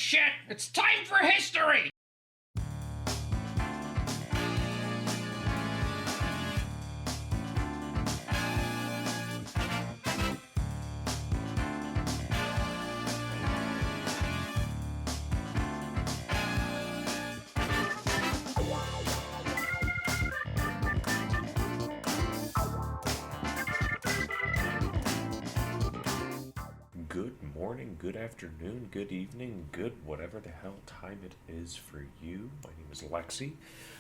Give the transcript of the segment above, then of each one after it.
shit! It's time for history! Good morning, good afternoon, good evening, good whatever the hell time it is for you. My name is Lexi.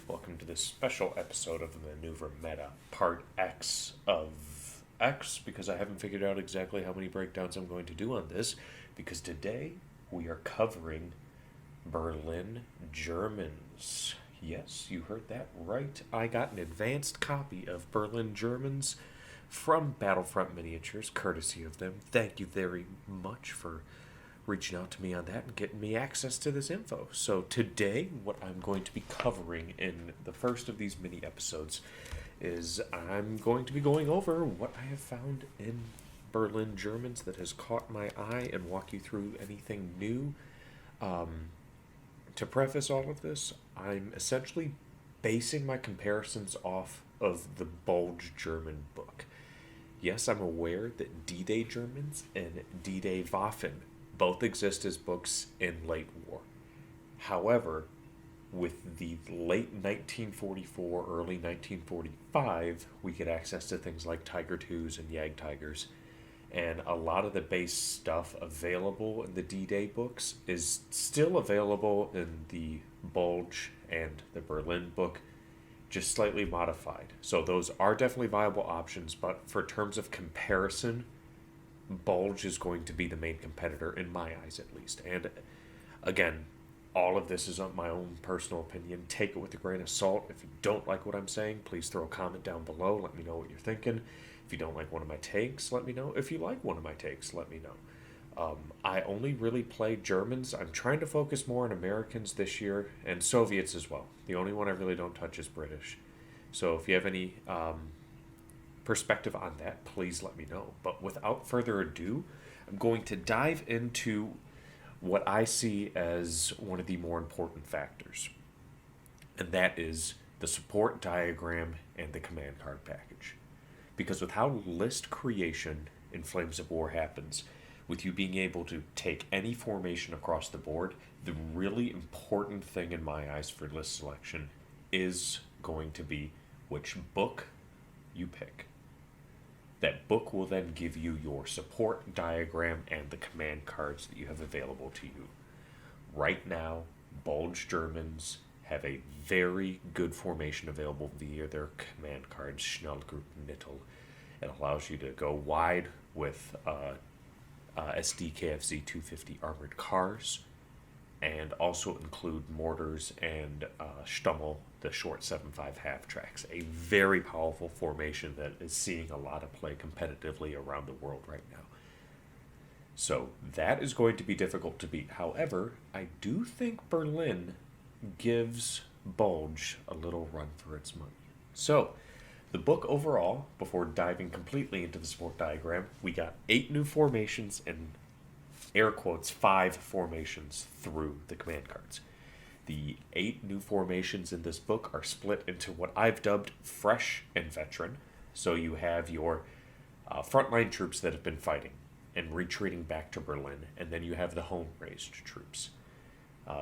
Welcome to this special episode of the Maneuver Meta, part X of X, because I haven't figured out exactly how many breakdowns I'm going to do on this, because today we are covering Berlin Germans. Yes, you heard that right. I got an advanced copy of Berlin Germans from Battlefront Miniatures, courtesy of them. Thank you very much for reaching out to me on that and getting me access to this info. So today, what I'm going to be covering in the first of these mini episodes is I'm going to be going over what I have found in Berlin Germans that has caught my eye and walk you through anything new. To preface all of this, I'm essentially basing my comparisons off of the Bulge German book. Yes, I'm aware that D-Day Germans and D-Day Waffen both exist as books in late war. However, with the late 1944, early 1945, we get access to things like Tiger Twos and Jag Tigers, and a lot of the base stuff available in the D-Day books is still available in the Bulge and the Berlin book, just slightly modified. So those are definitely viable options, but for terms of comparison, Bulge is going to be the main competitor in my eyes, at least. And again, all of this is my own personal opinion. Take it with a grain of salt. If you don't like what I'm saying, please throw a comment down below. Let me know what you're thinking. If you don't like one of my takes, let me know. If you like one of my takes, let me know. I only really play Germans. I'm trying to focus more on Americans this year, and Soviets as well. The only one I really don't touch is British. So if you have any perspective on that, please let me know. But without further ado, I'm going to dive into what I see as one of the more important factors, and that is the support diagram and the command card package. Because with how list creation in Flames of War happens, with you being able to take any formation across the board, the really important thing in my eyes for list selection is going to be which book you pick. That book will then give you your support diagram and the command cards that you have available to you. Right now, Bulge Germans have a very good formation available via their command cards, Schnellgruppe Knittel. It allows you to go wide with SDKFZ 250 armored cars, and also include mortars and Stummel, the short 7.5 half tracks. A very powerful formation that is seeing a lot of play competitively around the world right now. So that is going to be difficult to beat. However, I do think Berlin gives Bulge a little run for its money. So the book overall, before diving completely into the support diagram, we got 8 new formations and, air quotes, 5 formations through the command cards. The 8 new formations in this book are split into what I've dubbed fresh and veteran. So you have your frontline troops that have been fighting and retreating back to Berlin, and then you have the home-raised troops.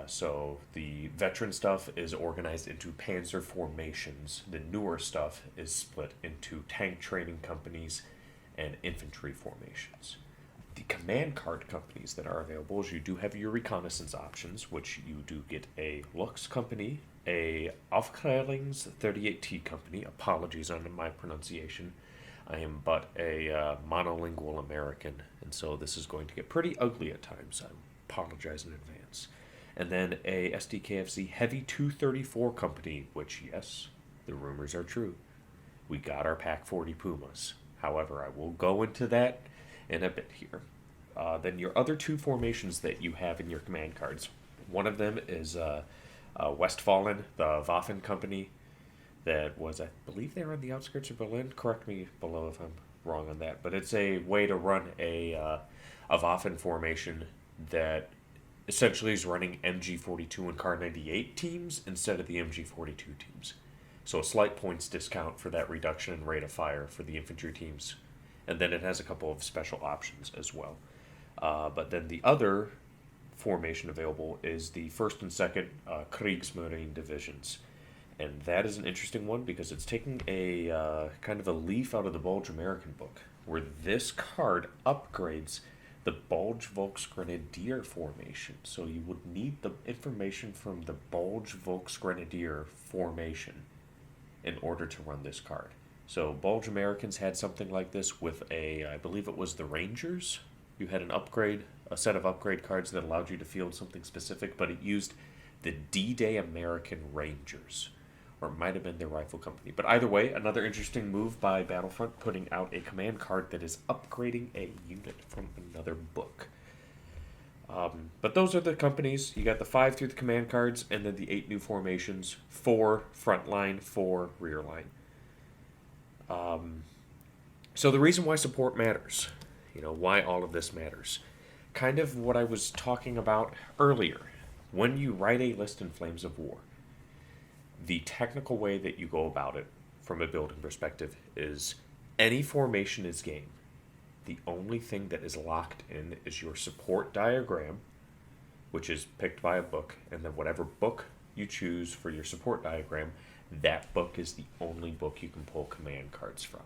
So the veteran stuff is organized into panzer formations. The newer stuff is split into tank training companies and infantry formations. The command card companies that are available is you do have your reconnaissance options, which you do get a Lux company, a Aufklärungs 38T company. Apologies on my pronunciation. I am but a monolingual American, and so this is going to get pretty ugly at times. I apologize in advance. And then a SDKFZ Heavy 234 company, which, yes, the rumors are true. We got our Pack 40 Pumas. However, I will go into that in a bit here. Then your other 2 formations that you have in your command cards. One of them is Westfalen, the Waffen company that was, I believe they were on the outskirts of Berlin. Correct me below if I'm wrong on that. But it's a way to run a Waffen formation that essentially is running MG42 and Car 98 teams instead of the MG42 teams. So a slight points discount for that reduction in rate of fire for the infantry teams. And then it has a couple of special options as well. But then the other formation available is the 1st and 2nd Kriegsmarine divisions. And that is an interesting one because it's taking a kind of a leaf out of the Bulge American book, where this card upgrades the Bulge Volksgrenadier formation. So you would need the information from the Bulge Volksgrenadier formation in order to run this card. So Bulge Americans had something like this with I believe it was the Rangers. You had a set of upgrade cards that allowed you to field something specific, but it used the D-Day American Rangers. Or it might have been their rifle company. But either way, another interesting move by Battlefront, putting out a command card that is upgrading a unit from another book. But those are the companies. You got the 5 through the command cards, and then the 8 new formations, 4 front line, 4 rear line. So the reason why support matters, why all of this matters, kind of what I was talking about earlier. When you write a list in Flames of War, the technical way that you go about it from a building perspective is any formation is game. The only thing that is locked in is your support diagram, which is picked by a book, and then whatever book you choose for your support diagram, that book is the only book you can pull command cards from.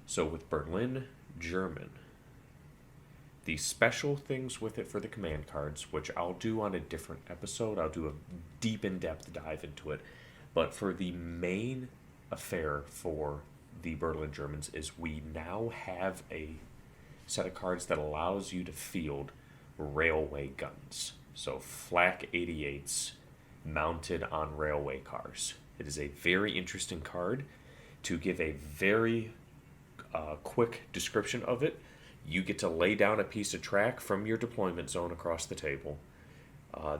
So with Berlin German, the special things with it for the command cards, which I'll do on a different episode, I'll do a deep in-depth dive into it, but for the main affair for the Berlin Germans is we now have a set of cards that allows you to field railway guns. So flak 88s mounted on railway cars. It is a very interesting card. To give a very quick description of it, you get to lay down a piece of track from your deployment zone across the table.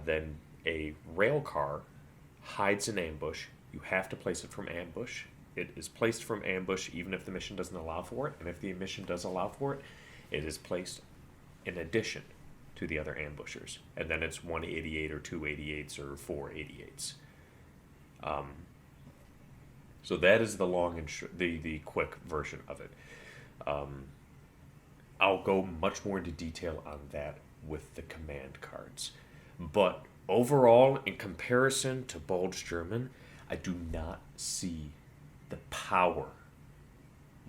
Then a rail car hides an ambush. You have to place it from ambush. It is placed from ambush even if the mission doesn't allow for it. And if the mission does allow for it, it is placed in addition to the other ambushers. And then it's 188 or 288s or 488s. So that is the long and the quick version of it. I'll go much more into detail on that with the command cards. But overall, in comparison to Bulge German, I do not see the power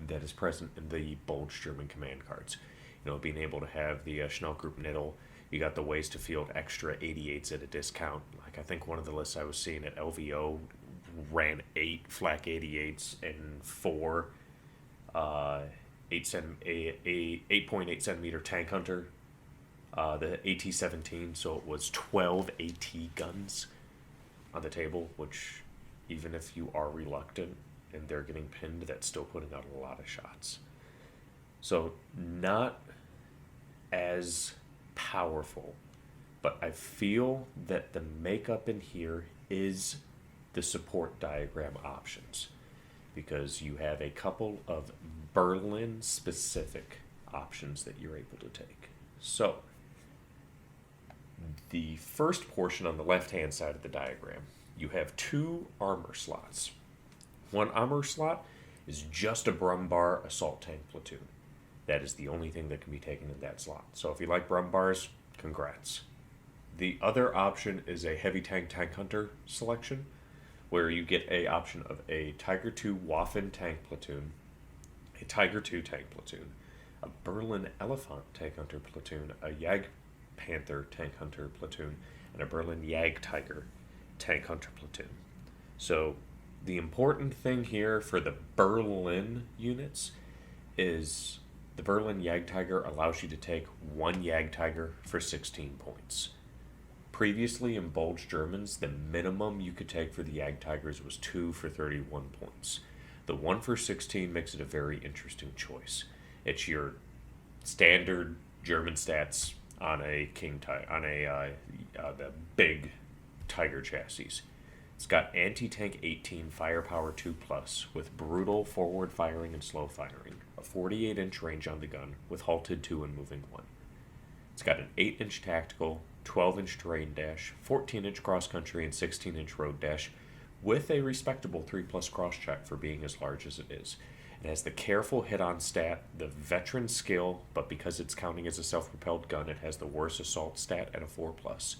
that is present in the Bulge German command cards. Being able to have the Schnellgruppe Nittel, you got the ways to field extra 88s at a discount. Like I think one of the lists I was seeing at LVO ran 8 flak 88s and 4 8.8 centimeter tank hunter, the AT-17, so it was 12 AT guns on the table, which even if you are reluctant and they're getting pinned, that's still putting out a lot of shots. So not as powerful, but I feel that the makeup in here is the support diagram options, because you have a couple of Berlin specific options that you're able to take. So the first portion on the left hand side of the diagram, you have 2 armor slots. One armor slot is just a Brumbar assault tank platoon. That is the only thing that can be taken in that slot. So if you like Brumbars, congrats. The other option is a heavy tank hunter selection, where you get a option of a Tiger II Waffen tank platoon, a Tiger II tank platoon, a Berlin Elephant tank hunter platoon, a Jag Panther tank hunter platoon, and a Berlin Jag Tiger tank hunter platoon. So the important thing here for the Berlin units is the Berlin Jag Tiger allows you to take 1 Jag Tiger for 16 points. Previously in Bulge Germans, the minimum you could take for the Jag Tigers was 2 for 31 points. The 1 for 16 makes it a very interesting choice. It's your standard German stats on a the big Tiger chassis. It's got anti-tank 18, firepower 2+, with brutal forward firing and slow firing, a 48-inch range on the gun, with halted 2 and moving 1. It's got an 8-inch tactical, 12-inch terrain dash, 14-inch cross-country, and 16-inch road dash, with a respectable 3+ cross-check for being as large as it is. It has the careful hit-on stat, the veteran skill, but because it's counting as a self-propelled gun, it has the worst assault stat at a 4+.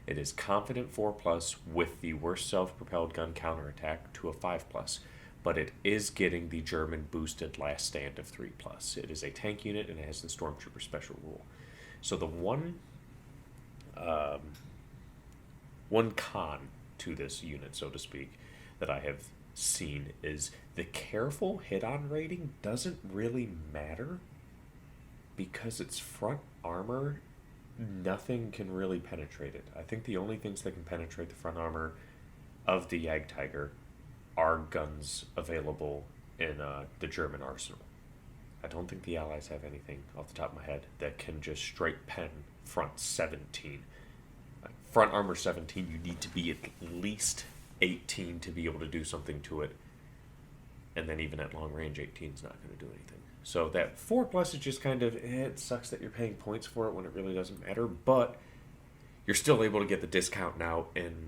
It is confident 4+ with the worst self-propelled gun counterattack to a 5+, but it is getting the German boosted last stand of 3+. It is a tank unit and it has the Stormtrooper special rule. So the one con to this unit, so to speak, that I have seen is the careful hit-on rating doesn't really matter because its front armor, nothing can really penetrate it. I think the only things that can penetrate the front armor of the Jagdtiger are guns available in the German arsenal. I don't think the Allies have anything off the top of my head that can just straight pen front 17. Like front armor 17, you need to be at least 18 to be able to do something to it. And then even at long range, 18 is not going to do anything. So that 4+ is just kind of, it sucks that you're paying points for it when it really doesn't matter, but you're still able to get the discount now in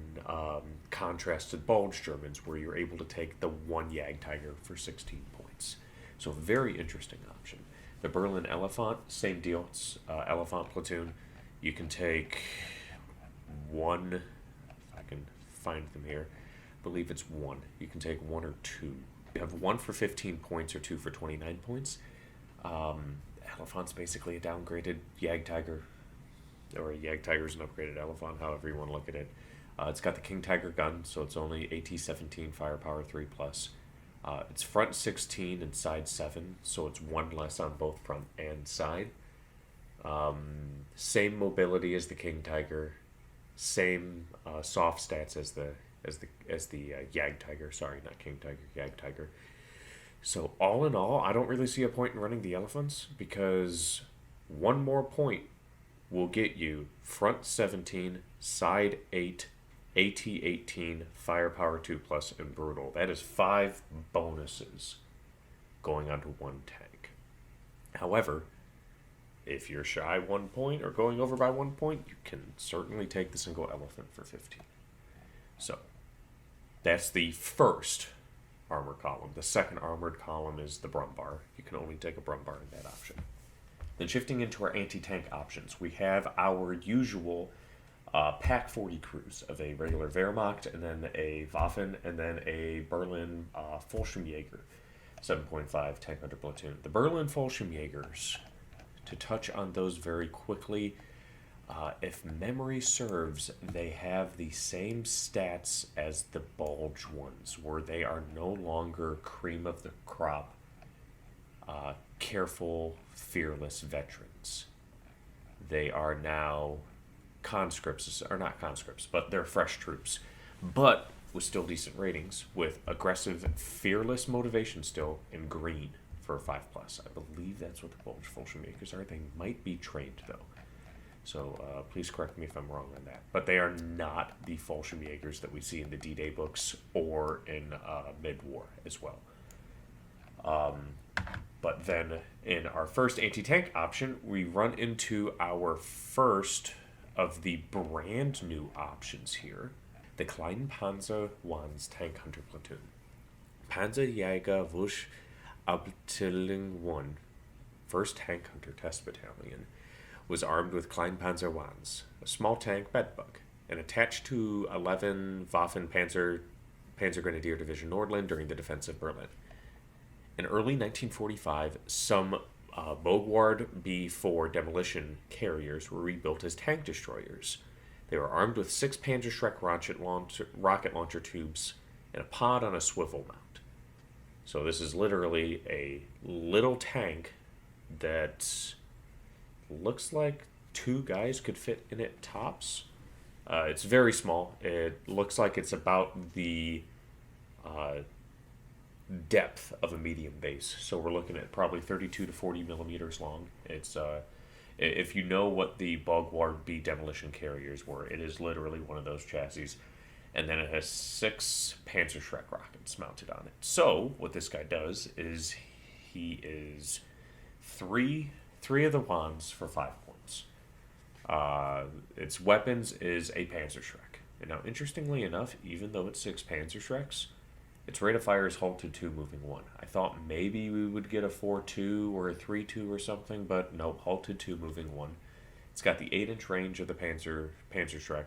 contrast to Bulge Germans, where you're able to take the one Jagdtiger for 16 points. So a very interesting option. The Berlin Elephant, same deal. It's Elephant platoon. You can take one, if I can find them here, I believe it's one. You can take one or two. You have one for 15 points or two for 29 points. Elephant's basically a downgraded Jagdtiger, or a Jagdtiger's an upgraded Elephant, however you want to look at it. It's got the King Tiger gun, so it's only AT-17 firepower 3+. It's front 16 and side 7, so it's one less on both front and side. Same mobility as the King Tiger, same soft stats as the Jagdtiger. Sorry, not King Tiger, Jagdtiger. So all in all, I don't really see a point in running the Elephants because one more point will get you front 17, side 8, AT-18, firepower 2+, and brutal. That is 5 bonuses going onto one tank. However, if you're shy 1 point or going over by 1 point, you can certainly take the single Elephant for 15. So that's the first armor column. The second armored column is the Brumbar. You can only take a Brumbar in that option. Then shifting into our anti-tank options, we have our usual Pack 40 crews of a regular Wehrmacht, and then a Waffen, and then a Berlin Fallschirmjäger 7.5 tank hunter platoon. The Berlin Fallschirmjägers, to touch on those very quickly, if memory serves, they have the same stats as the Bulge ones, where they are no longer cream of the crop, careful, fearless veterans. They are now conscripts, or not conscripts, but they're fresh troops, but with still decent ratings, with aggressive, fearless motivation still, in green for a 5+. I believe that's what the Bulge Fallschirmjägers are. They might be trained, though. So please correct me if I'm wrong on that. But they are not the Fallschirmjägers that we see in the D-Day books or in mid-war as well. But then in our first anti-tank option, we run into our first of the brand new options here, the Kleinpanzer Wands Tank Hunter Platoon. Panzerjäger Wusch Abteilung 1, 1st Tank Hunter Test Battalion, was armed with Kleinpanzer Wands, a small tank bedbug, and attached to 11 Waffen Panzer Grenadier Division Nordland during the defense of Berlin. In early 1945, some Bogward B-4 demolition carriers were rebuilt as tank destroyers. They were armed with 6 Panzerschreck rocket launcher tubes and a pod on a swivel mount. So this is literally a little tank that looks like 2 guys could fit in it tops. It's very small. It looks like it's about the depth of a medium base. So we're looking at probably 32 to 40 millimeters long. It's if you know what the Bogward B demolition carriers were, it is literally one of those chassis. And then it has 6 Panzerschreck rockets mounted on it. So what this guy does is he is three of the wands for 5 points. Its weapons is a Panzerschreck. And now, interestingly enough, even though it's 6 Panzerschrecks, its rate of fire is halted 2, moving 1. I thought maybe we would get a 4-2 or a 3-2 or something, but nope, halted 2, moving 1. It's got the 8-inch range of the Panzerschreck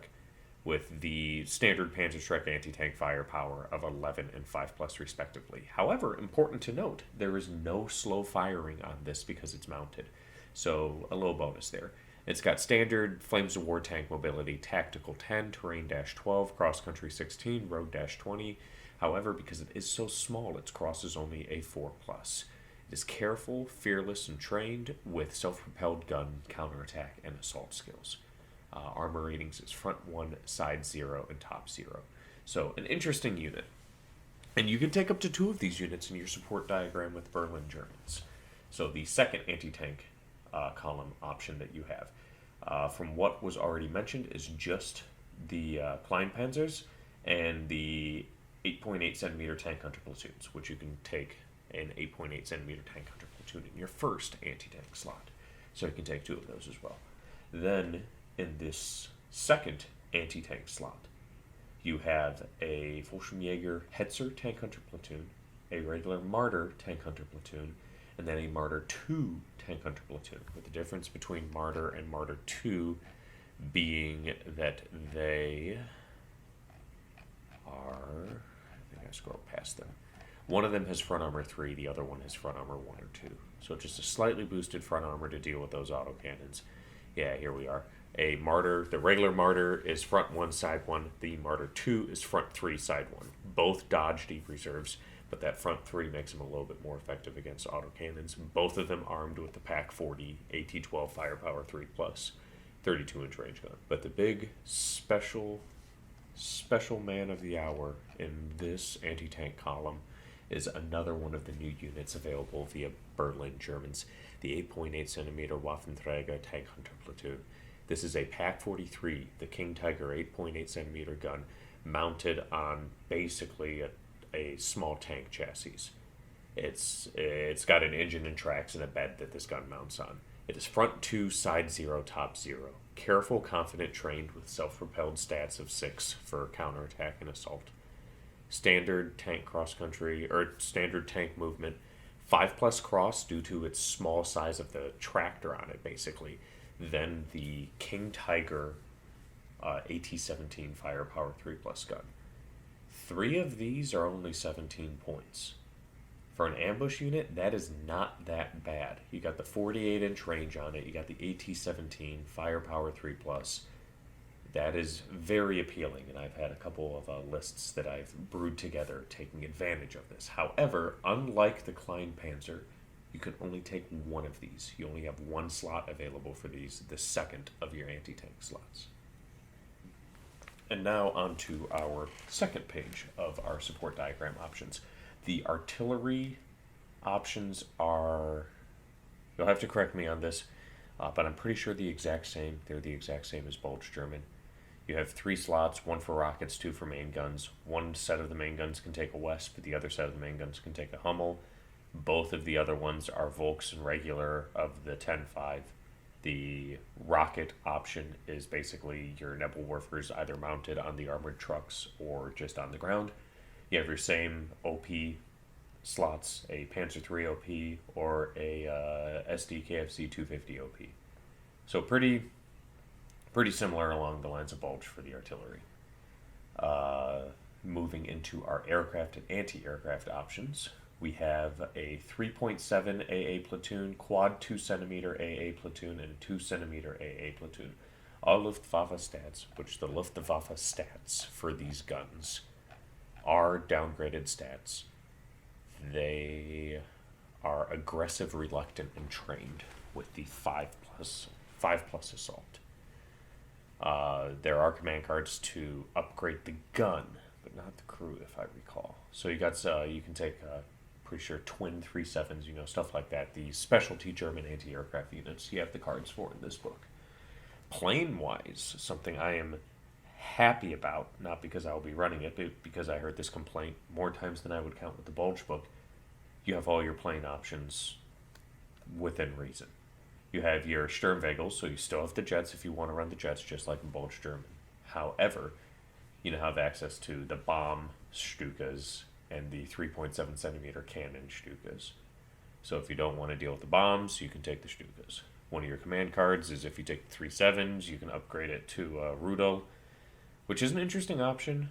with the standard Panzerschreck anti-tank firepower of 11 and 5+, respectively. However, important to note, there is no slow firing on this because it's mounted. So, a little bonus there. It's got standard Flames of War tank mobility, tactical 10, terrain-12, cross-country 16, road-20. However, because it is so small, its cross is only a 4+. It is careful, fearless, and trained with self-propelled gun, counterattack, and assault skills. Armor ratings is front 1, side 0, and top 0. So, an interesting unit. And you can take up to 2 of these units in your support diagram with Berlin Germans. So, the second anti-tank column option that you have, from what was already mentioned, is just the Kleinpanzers and the 8.8 centimeter tank hunter platoons, which you can take an 8.8 centimeter tank hunter platoon in your first anti-tank slot. So you can take 2 of those as well. Then, in this second anti-tank slot, you have a Fallschirmjäger Hetzer tank hunter platoon, a regular Marder tank hunter platoon, and then a Marder 2 tank hunter platoon, with the difference between Marder and Marder 2 being that they are, I think I scrolled past them. One of them has front armor 3, the other one has front armor 1 or 2. So just a slightly boosted front armor to deal with those autocannons. Yeah, here we are. A Marder, the regular Marder is front 1, side 1. The Marder 2 is front 3, side 1. Both dodge deep reserves, but that front 3 makes them a little bit more effective against autocannons. Both of them armed with the PaK 40 AT-12 firepower 3+, 32-inch range gun. But the big special man of the hour in this anti-tank column is another one of the new units available via Berlin Germans, the 8.8 centimeter Waffenträger tank hunter platoon. This is a PaK 43, the King Tiger 8.8 centimeter gun, mounted on basically a small tank chassis. It's got an engine and tracks and a bed that this gun mounts on. It is front 2, side 0, top 0. Careful, confident, trained with self-propelled stats of 6 for counterattack and assault. Standard tank cross-country, or standard tank movement. 5+ cross due to its small size of the tractor on it, basically. Then the King Tiger AT-17 firepower 3+ gun. 3 of these are only 17 points. For an ambush unit, that is not that bad. You got the 48-inch range on it. You got the AT-17 firepower 3+. That is very appealing, and I've had a couple of lists that I've brewed together taking advantage of this. However, unlike the Kleinpanzer, you can only take 1 of these. You only have 1 slot available for these, the second of your anti-tank slots. And now on to our second page of our support diagram options. The artillery options are, you'll have to correct me on this, but I'm pretty sure the exact same. They're the exact same as Bulge German. You have 3 slots, 1 for rockets, 2 for main guns. One set of the main guns can take a Wesp, but the other set of the main guns can take a Hummel. Both of the other ones are Volks and regular of the 10.5. The rocket option is basically your Nebelwerfers either mounted on the armored trucks or just on the ground. You have your same OP slots, a Panzer III OP or a SDKFC 250 OP. So pretty similar along the lines of Bulge for the artillery. Moving into our aircraft and anti-aircraft options, we have a 3.7 AA platoon, quad 2 centimeter AA platoon, and a 2 centimeter AA platoon. All Luftwaffe stats, which the Luftwaffe stats for these guns are downgraded stats. They are aggressive, reluctant, and trained with the 5+ assault. There are command cards to upgrade the gun, but not the crew, if I recall. So you can take, pretty sure, twin 3.7s, stuff like that. The specialty German anti-aircraft units you have the cards for in this book. Plane-wise, something I am happy about, not because I'll be running it, but because I heard this complaint more times than I would count with the Bulge book. You have all your plane options within reason. You have your Sturmwagels, so you still have the jets if you want to run the jets, just like in Bulge German. However, you now have access to the bomb Stukas and the 3.7 centimeter cannon Stukas. So if you don't want to deal with the bombs, you can take the Stukas. One of your command cards is if you take the 3/7s, you can upgrade it to Rudel, which is an interesting option.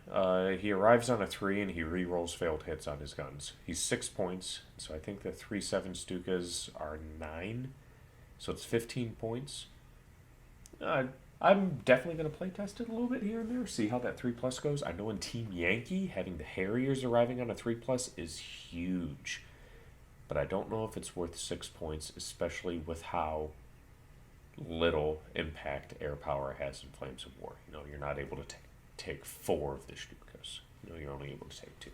He arrives on a 3 and he re-rolls failed hits on his guns. He's 6 points, so I think the 3/7 Stukas are 9, so it's 15 points. I'm definitely going to play test it a little bit here and there, see how that 3+ goes. I know in Team Yankee, having the Harriers arriving on a 3+ is huge, but I don't know if it's worth 6 points, especially with how little impact air power has in Flames of War. You're not able to take 4 of the Stukas. You're only able to take 2.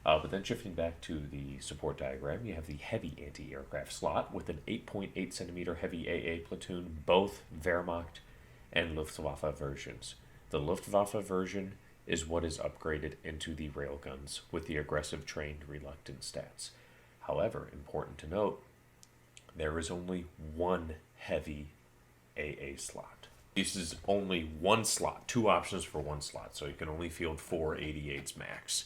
But then shifting back to the support diagram, you have the heavy anti-aircraft slot with an 8.8 centimeter heavy AA platoon, both Wehrmacht and Luftwaffe versions. The Luftwaffe version is what is upgraded into the railguns with the aggressive, trained, reluctant stats. However, important to note, there is only one heavy AA slot. This is only one slot, 2 options for one slot, so you can only field 4 88s max.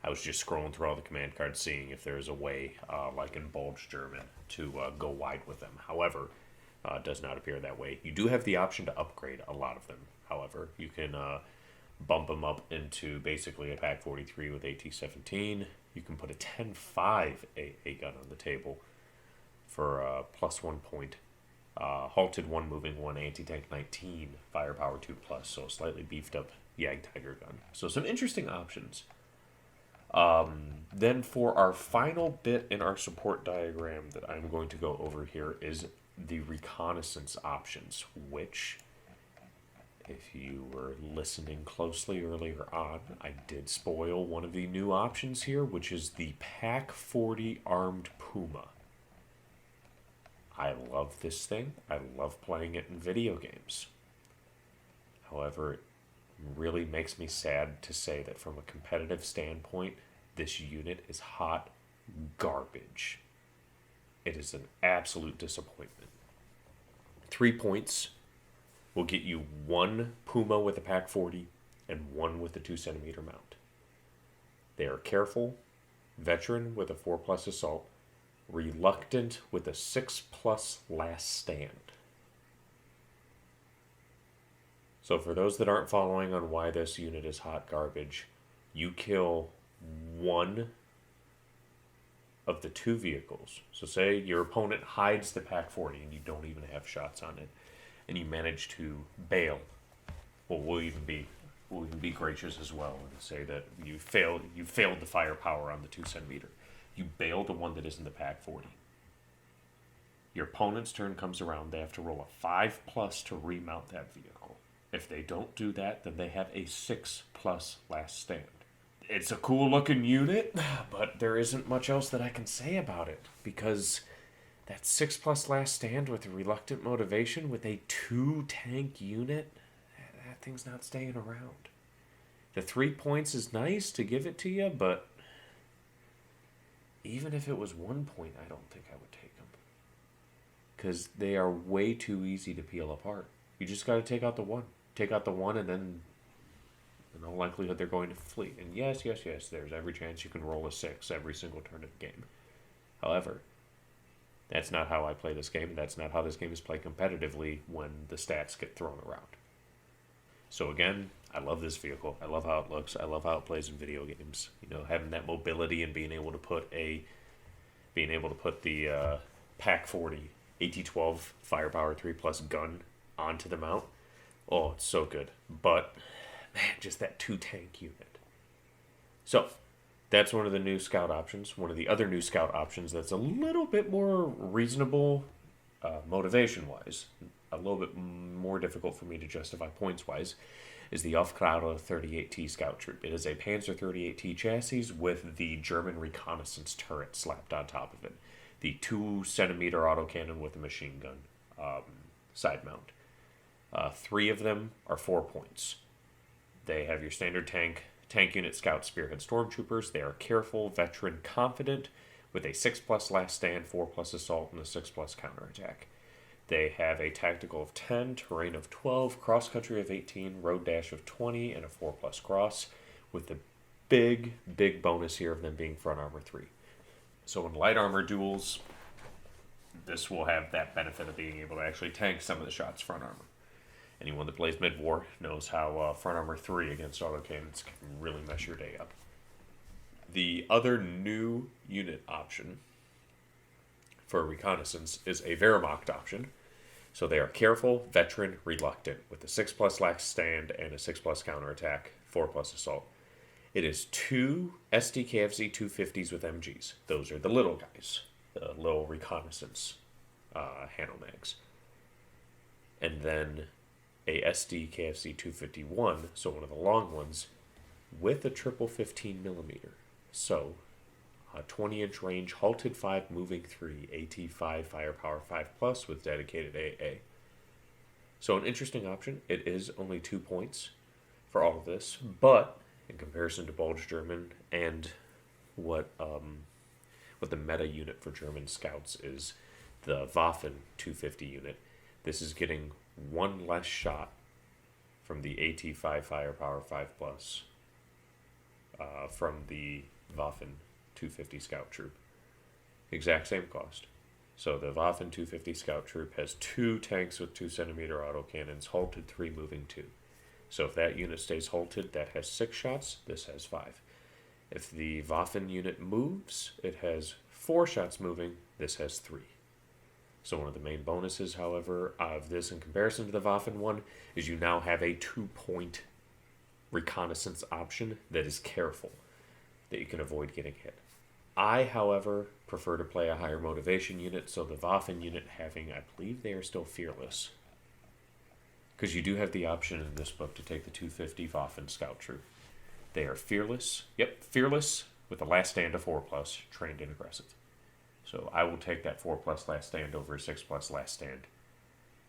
I was just scrolling through all the command cards, seeing if there's a way, like in Bulge German, to go wide with them. However, it does not appear that way. You do have the option to upgrade a lot of them. However, you can bump them up into basically a Pack 43 with AT-17. You can put a 10.5 AA gun on the table for +1 point. Halted 1, moving 1, anti-tank 19, firepower 2+, so a slightly beefed up Jagdtiger gun. So some interesting options. Then for our final bit in our support diagram that I'm going to go over here is the reconnaissance options, which, if you were listening closely earlier on, I did spoil one of the new options here, which is the Pack 40 Armed Puma. I love this thing. I love playing it in video games. However, it really makes me sad to say that from a competitive standpoint, this unit is hot garbage. It is an absolute disappointment. 3 points will get you 1 Puma with a Pack 40 and 1 with a 2 centimeter mount. They are careful, veteran with a 4+ assault, reluctant with a 6+ last stand. So for those that aren't following on why this unit is hot garbage, you kill 1 of the 2 vehicles. So say your opponent hides the Pack 40 and you don't even have shots on it, and you manage to bail. Well, we'll even be gracious as well and say that you failed the firepower on the 2 centimeter. You bail the one that is in the Pack 40. Your opponent's turn comes around, they have to roll a 5+ to remount that vehicle. If they don't do that, then they have a 6+ last stand. It's a cool looking unit, but there isn't much else that I can say about it, because that 6+ last stand with a reluctant motivation with a 2 tank unit, that thing's not staying around. The 3 points is nice to give it to you, but even if it was 1 point, I don't think I would take them, because they are way too easy to peel apart. You just got to take out the one. Take out the one, and then in all likelihood they're going to flee. And yes, there's every chance you can roll a 6 every single turn of the game. However, that's not how I play this game. That's not how this game is played competitively when the stats get thrown around. So again, I love this vehicle. I love how it looks. I love how it plays in video games. Having that mobility and being able to put the Pack 40 AT-12 firepower 3+ gun onto the mount. Oh, it's so good. But man, just that 2 tank unit. So that's one of the new scout options. One of the other new scout options that's a little bit more reasonable motivation-wise, a little bit more difficult for me to justify points-wise, is the Aufklauer 38T Scout Troop. It is a Panzer 38T chassis with the German Reconnaissance turret slapped on top of it. The 2 centimeter autocannon with a machine gun side mount. 3 of them are 4 points. They have your standard tank unit, scout, spearhead, stormtroopers. They are careful, veteran, confident, with a 6+ last stand, 4+ assault, and a 6+ counterattack. They have a tactical of 10, terrain of 12, cross country of 18, road dash of 20, and a 4 plus cross, with the big bonus here of them being front armor 3. So in light armor duels, this will have that benefit of being able to actually tank some of the shots front armor. Anyone that plays mid-war knows how front armor 3 against autocannons can really mess your day up. The other new unit option for Reconnaissance is a Wehrmacht option. So they are careful, veteran, reluctant, with a 6 plus last stand and a 6 plus counterattack, 4 plus assault. It is 2 SDKFZ 250s with MGs. Those are the little guys, the little Reconnaissance Hanomags. And then a SDKFZ 251, so one of the long ones, with a triple 15mm. So, 20-inch range, halted 5, moving 3, AT 5, firepower 5+, with dedicated AA. So an interesting option. It is only 2 points for all of this, but in comparison to Bulge German and what the meta unit for German scouts is the Waffen 250 unit, this is getting 1 less shot from the AT 5 firepower 5+, from the Waffen 250 scout troop. Exact same cost. So the Waffen 250 scout troop has 2 tanks with 2cm autocannons, halted 3, moving 2. So if that unit stays halted, that has 6 shots, this has 5. If the Waffen unit moves, it has 4 shots moving, this has 3. So one of the main bonuses, however, of this in comparison to the Waffen one is you now have a 2-point reconnaissance option that is careful, that you can avoid getting hit. I, however, prefer to play a higher motivation unit, so the Waffen unit having, I believe they are still fearless. Because you do have the option in this book to take the 250 Waffen scout troop. They are fearless. Yep, fearless with a last stand of 4+, trained and aggressive. So I will take that 4+ last stand over a 6+ last stand,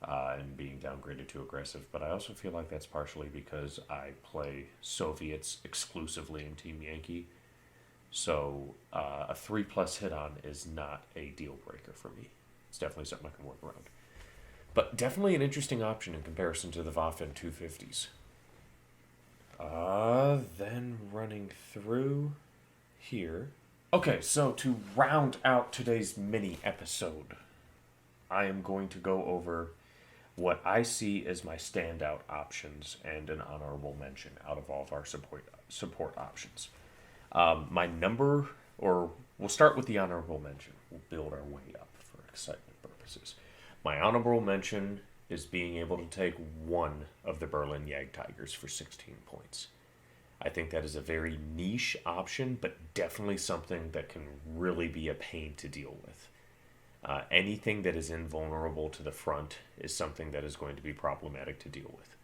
and being downgraded to aggressive. But I also feel like that's partially because I play Soviets exclusively in Team Yankee. So a 3+ hit on is not a deal breaker for me. It's definitely something I can work around. But definitely an interesting option in comparison to the Waffen 250s. Then running through here. Okay, so to round out today's mini episode, I am going to go over what I see as my standout options and an honorable mention out of all of our support options. My number, or we'll start with the honorable mention. We'll build our way up for excitement purposes. My honorable mention is being able to take one of the Berlin Jagdtigers for 16 points. I think that is a very niche option, but definitely something that can really be a pain to deal with. Anything that is invulnerable to the front is something that is going to be problematic to deal with.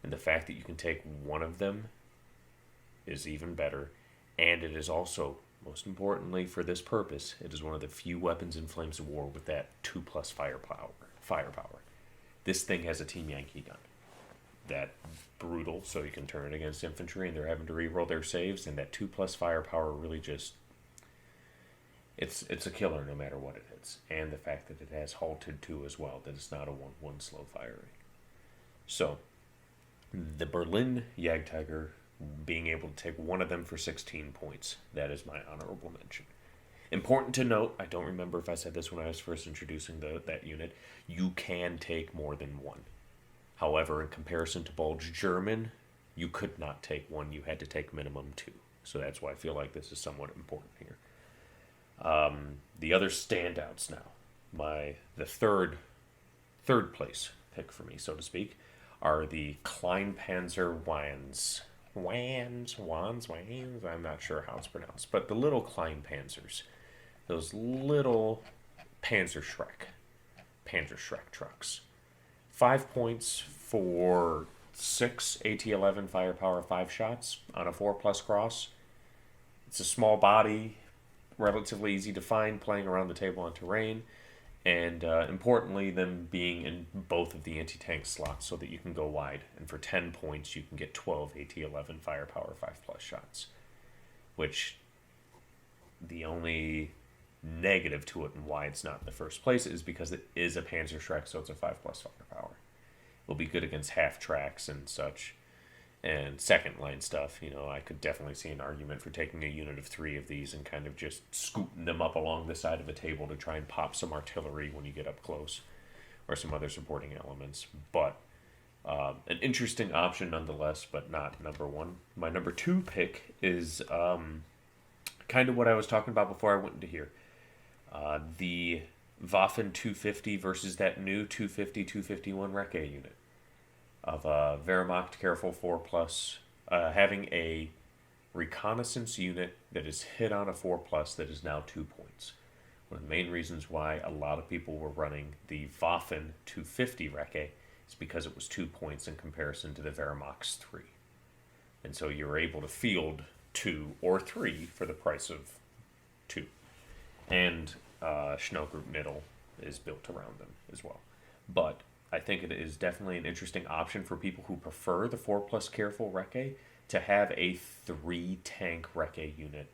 And the fact that you can take one of them is even better. And it is also, most importantly for this purpose, it is one of the few weapons in Flames of War with that 2+ firepower. This thing has a Team Yankee gun. That brutal, so you can turn it against infantry and they're having to reroll their saves, and that 2+ firepower really just, it's a killer no matter what it is. And the fact that it has halted 2 as well, that it's not a 1/1 slow firing. So, the Berlin Jagdtiger, being able to take one of them for 16 points, that is my honorable mention. Important to note, I don't remember if I said this when I was first introducing that unit, you can take more than one. However, in comparison to Bulge German, you could not take one, you had to take minimum 2. So that's why I feel like this is somewhat important here. The other standouts now, the third place pick for me, so to speak, are the Kleinpanzer Wands. I'm not sure how it's pronounced, but the little Kleinpanzers, those little Panzer Schreck trucks. 5 points for 6 AT-11 firepower 5 shots on a 4+ cross. It's a small body, relatively easy to find, playing around the table on terrain, and importantly, them being in both of the anti-tank slots so that you can go wide. And for 10 points, you can get 12 AT-11 firepower 5+ shots, which the only negative to it and why it's not in the first place is because it is a Panzerschreck, so it's a 5+ firepower. Will be good against half tracks and such, and second line stuff. I could definitely see an argument for taking a unit of 3 of these and kind of just scooting them up along the side of a table to try and pop some artillery when you get up close, or some other supporting elements. But an interesting option nonetheless, but not number one. My number 2 pick is kind of what I was talking about before I went into here. The Waffen 250 versus that new 250-251 Recce unit of Wehrmacht Careful 4+, having a Reconnaissance unit that is hit on a 4+ that is now 2 points. One of the main reasons why a lot of people were running the Waffen 250 Recce is because it was 2 points in comparison to the Wehrmacht's 3. And so you were able to field 2 or 3 for the price of 2. And Schnellgroup Middle is built around them as well. But I think it is definitely an interesting option for people who prefer the 4+ Careful Recce to have a 3-tank Recce unit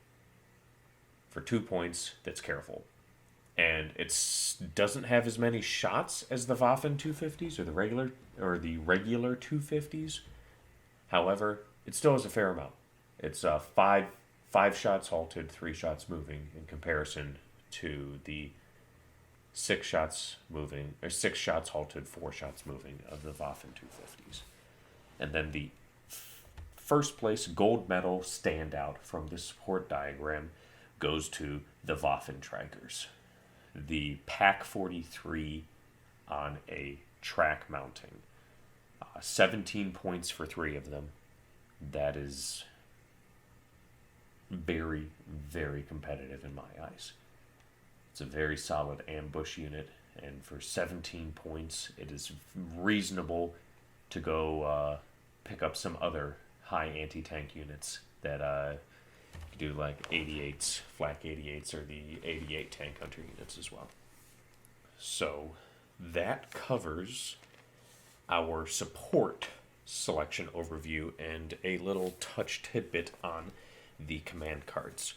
for 2 points that's careful. And it doesn't have as many shots as the Waffen 250s or the regular 250s. However, it still has a fair amount. It's 5 shots halted, 3 shots moving in comparison to the 6 shots moving, or 6 shots halted, 4 shots moving of the Waffen 250s. And then the first place gold medal standout from the support diagram goes to the Waffenträgers. The Pack 43 on a track mounting. 17 points for 3 of them. That is very, very competitive in my eyes. It's a very solid ambush unit, and for 17 points, it is reasonable to go pick up some other high anti-tank units that do like 88s, flak 88s, or the 88 tank hunter units as well. So that covers our support selection overview and a little touch tidbit on the command cards.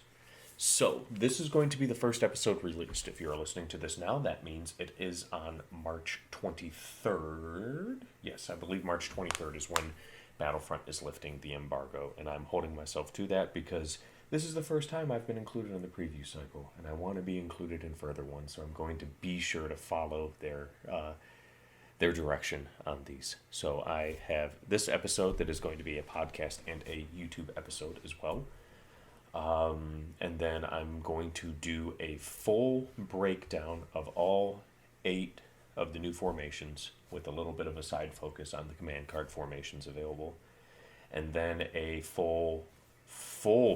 So this is going to be the first episode released. If you're listening to this now, that means it is on March 23rd. Yes, I believe March 23rd is when Battlefront is lifting the embargo, and I'm holding myself to that because this is the first time I've been included in the preview cycle, and I want to be included in further ones, so I'm going to be sure to follow their direction on these. So I have this episode that is going to be a podcast and a YouTube episode as well. And then I'm going to do a full breakdown of all 8 of the new formations with a little bit of a side focus on the command card formations available. And then a full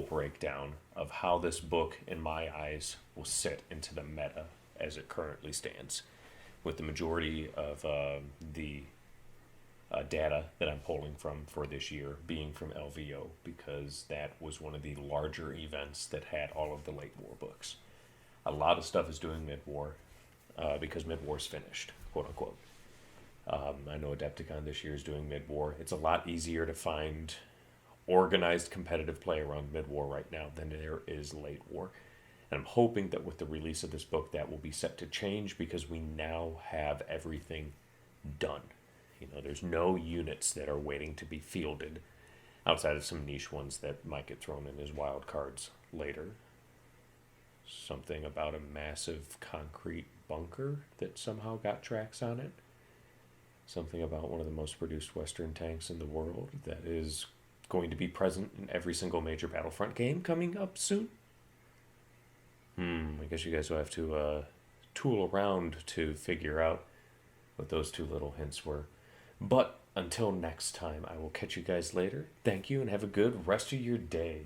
breakdown of how this book, in my eyes, will sit into the meta as it currently stands, with the majority of the data that I'm pulling from for this year being from LVO, because that was one of the larger events that had all of the late war books. A lot of stuff is doing mid-war because mid-war's finished, quote unquote. I know Adepticon this year is doing mid-war. It's a lot easier to find organized competitive play around mid-war right now than there is late war. And I'm hoping that with the release of this book that will be set to change, because we now have everything done. There's no units that are waiting to be fielded outside of some niche ones that might get thrown in as wild cards later. Something about a massive concrete bunker that somehow got tracks on it. Something about one of the most produced Western tanks in the world that is going to be present in every single major Battlefront game coming up soon. I guess you guys will have to tool around to figure out what those 2 little hints were. But until next time, I will catch you guys later. Thank you, and have a good rest of your day.